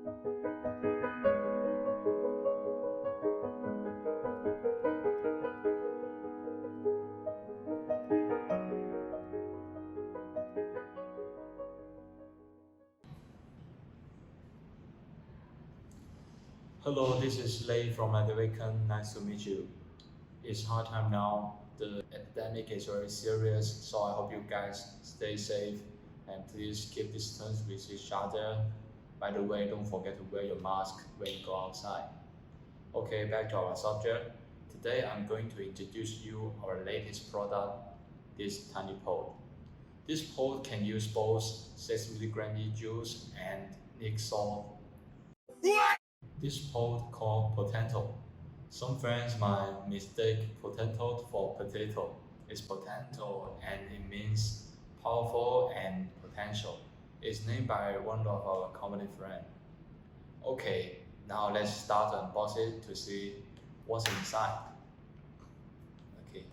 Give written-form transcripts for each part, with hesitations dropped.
Hello, this is Lei from Advken. Nice to meet you. It's hard time now. The epidemic is very serious, so I hope you guys stay safe and please keep distance with each other. By the way, don't forget to wear your mask when you go outside. Okay, back to our subject. Today I'm going to introduce you our latest product, this tiny pod. This pod can use both 6 milligram juice and Nick salt. This pod called Potento. Some friends might mistake potento for potato. It's potento and it means powerful and potential. It's named by one of our company friends. Okay, now let's start to unbox it to see what's inside. Okay.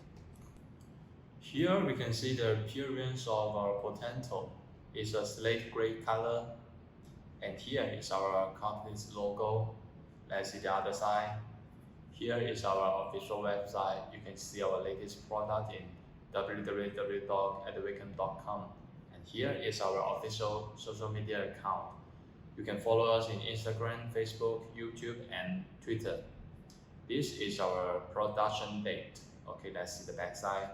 Here we can see the appearance of our potento. It's a slate gray color, and here is our company's logo. Let's see the other side. Here is our official website. You can see our latest product in www.advken.com. And here is our official social media account. You can follow us in Instagram, Facebook, YouTube, and Twitter. This is our production date. Okay, let's see the back side.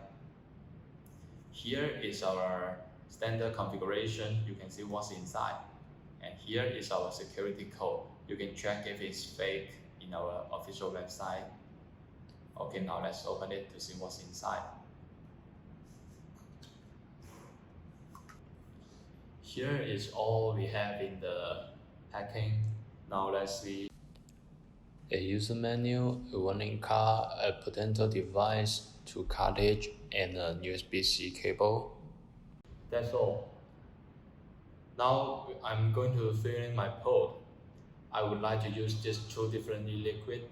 Here is our standard configuration. You can see what's inside. And here is our security code. You can check if it's fake in our official website. Okay, now let's open it to see what's inside. Here is all we have in the packing. Now let's see. A user menu, a warning card, a potential device, 2 cartridge, and a USB-C cable. That's all. Now I'm going to fill in my pod. I would like to use these 2 different e-liquid.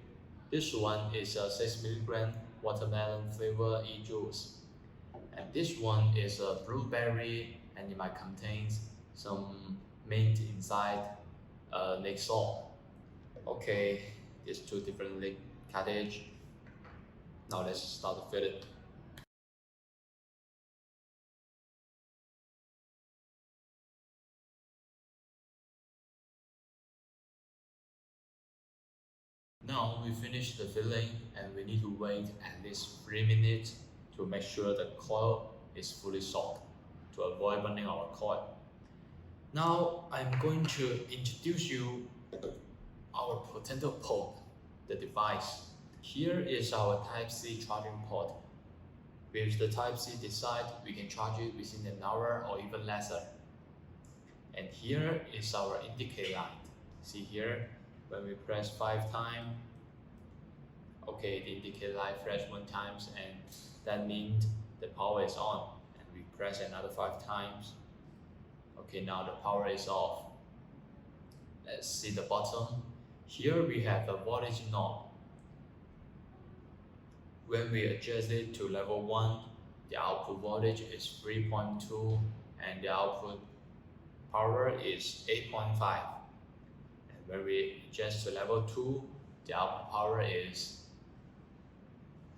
This one is a 6 milligram watermelon flavor e-juice. And this one is a blueberry and it might contain some mint inside Nick salt. Okay, these 2 different cartridge. Now let's start to fill it. Now we finished the filling and we need to wait at least 3 minutes to make sure the coil is fully soaked to avoid burning our coil. Now I'm going to introduce you our Potento Pod, the device. Here is our Type-C charging port. With the Type-C design, we can charge it within an hour or even lesser. And here is our indicator light. See here, when we press 5 times, okay, the indicator light flash 1 time, and that means the power is on. And we press another 5 times. Okay, now the power is off. Let's see the bottom. Here we have the voltage knob. When we adjust it to level 1, the output voltage is 3.2 and the output power is 8.5. And when we adjust to level 2, the output power is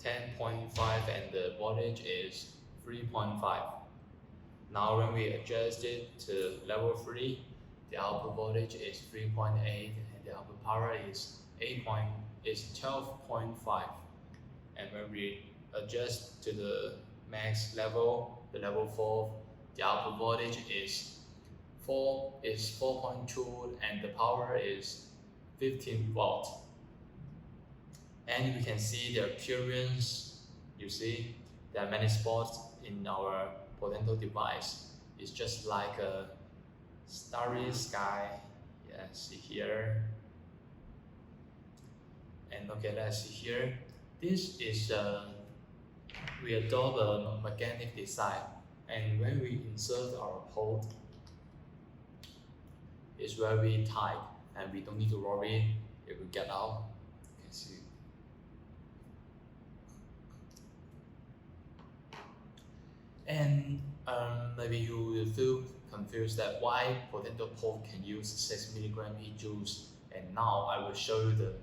10.5 and the voltage is 3.5. Now when we adjust it to level 3, the output voltage is 3.8 and the output power is 12.5. And when we adjust to the max level, the level 4, the output voltage is 4.2 and the power is 15 volts. And we can see the appearance. You see there are many spots in our Potento device. It's just like a starry sky. Yeah, see here. And okay, let's see here. This is we adopt a magnetic design, and when we insert our pod, it's very tight, and we don't need to worry it will get out. You can see. And maybe you will feel confused that why Potento Pod can use 6 milligram e-juice, and now I will show you the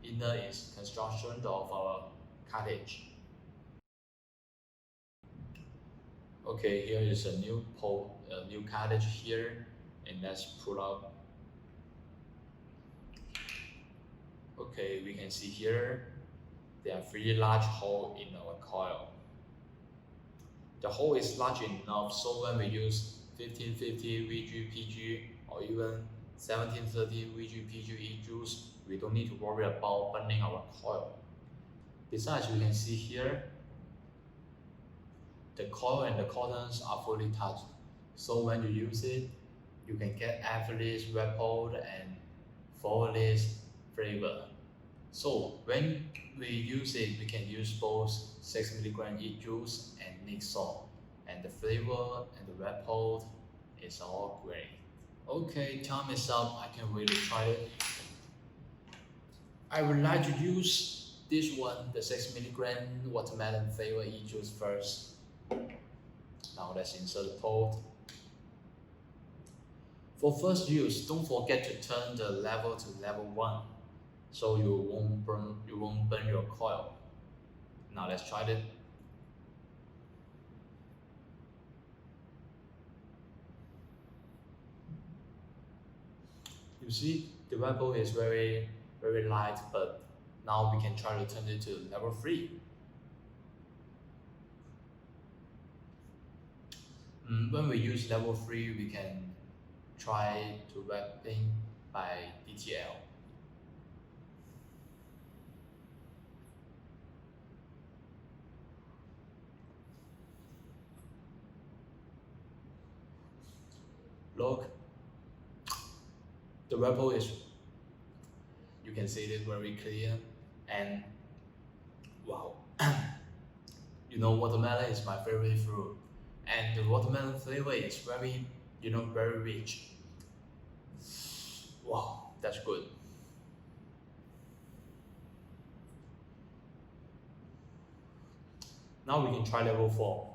inner construction of our cartridge. Okay, here is a new cartridge here, and let's pull out. Okay, we can see here there are 3 large holes in our coil. The hole is large enough so when we use 1550 VGPG or even 1730 VGPG e-juice, we don't need to worry about burning our coil. Besides, we can see here the coil and the cottons are fully touched, so when you use it, you can get effortless repelled and flawless flavor. So when we use it, we can use both 6 milligram e-juice and mixed salt, and the flavor and the repelled is all great. Okay, time is up. I can really try it. I would like to use this one, the 6 milligram watermelon flavor e-juice first. Now let's insert the pod. For first use, don't forget to turn the level to level 1, so you won't burn your coil. Now let's try it. You see, the rebel is very light, but now we can try to turn it to level 3. When we use level 3, we can try to wrapping by DTL. Look, the rebel is, you can see it very clear, and wow, you know, watermelon is my favorite fruit, and the watermelon flavor is very, very rich. Wow, that's good. Now we can try level 4.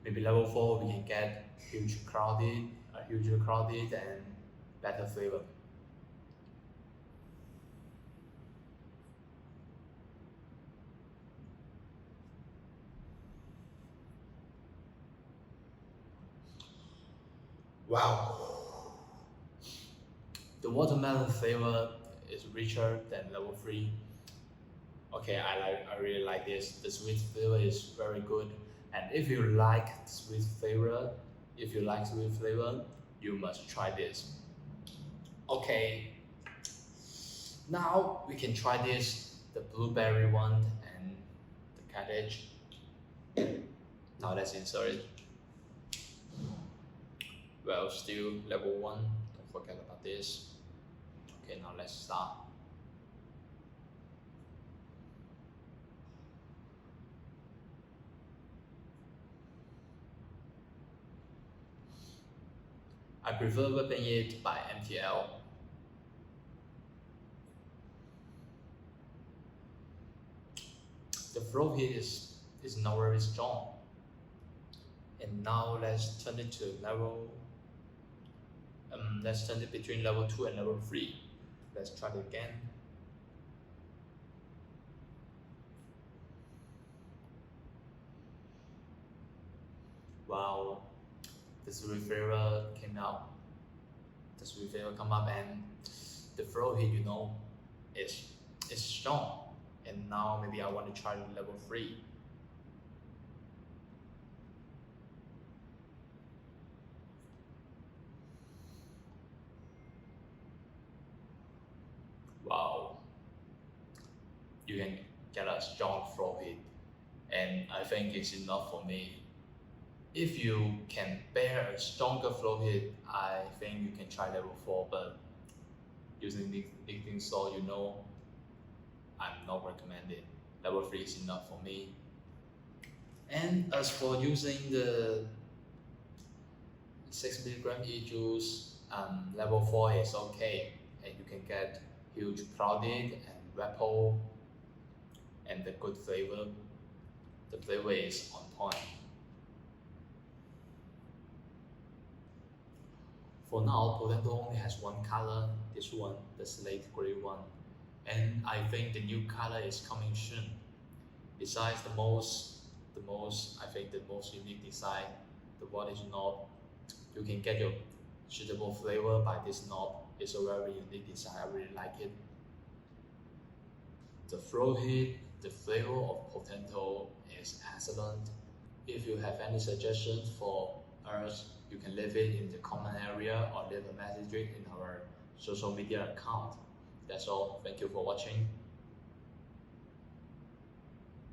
Maybe level 4 we can get hugely crowded and better flavor. Wow, the watermelon flavor is richer than level 3. Okay, I really like this. The sweet flavor is very good, and if you like sweet flavor, you must try this. Okay, now we can try this, the blueberry one and the cartridge. Now let's insert it. Well, still level 1, don't forget about this. Okay, now let's start. I prefer whipping it by MTL. The flow heat is not very strong. And now let's turn it to level. Let's turn it between level 2 and level 3. Let's try it again. Wow, the sweet flavor came out. The sweet flavor come up, and the flow heat, is strong. And now maybe I want to try level 3. Wow, you can get a strong flow heat, and I think it's enough for me. If you can bear a stronger flow heat, I think you can try level 4, but using liquid salt, I'm not recommended. Level 3 is enough for me. And as for using the 6 milligram e-juice, level 4 is okay, and you can get huge clouded and repel and the good flavor. The flavor is on point. For now, Potento only has one color, this one, the slate gray one, and I think the new color is coming soon. Besides the most unique design, the wattage knob, you can get your suitable flavor by this knob. It's a very unique design, I really like it. The flow heat, the flavor of Potento is excellent. If you have any suggestions for us, you can leave it in the comment area or leave a message in our social media account. That's all. Thank you for watching.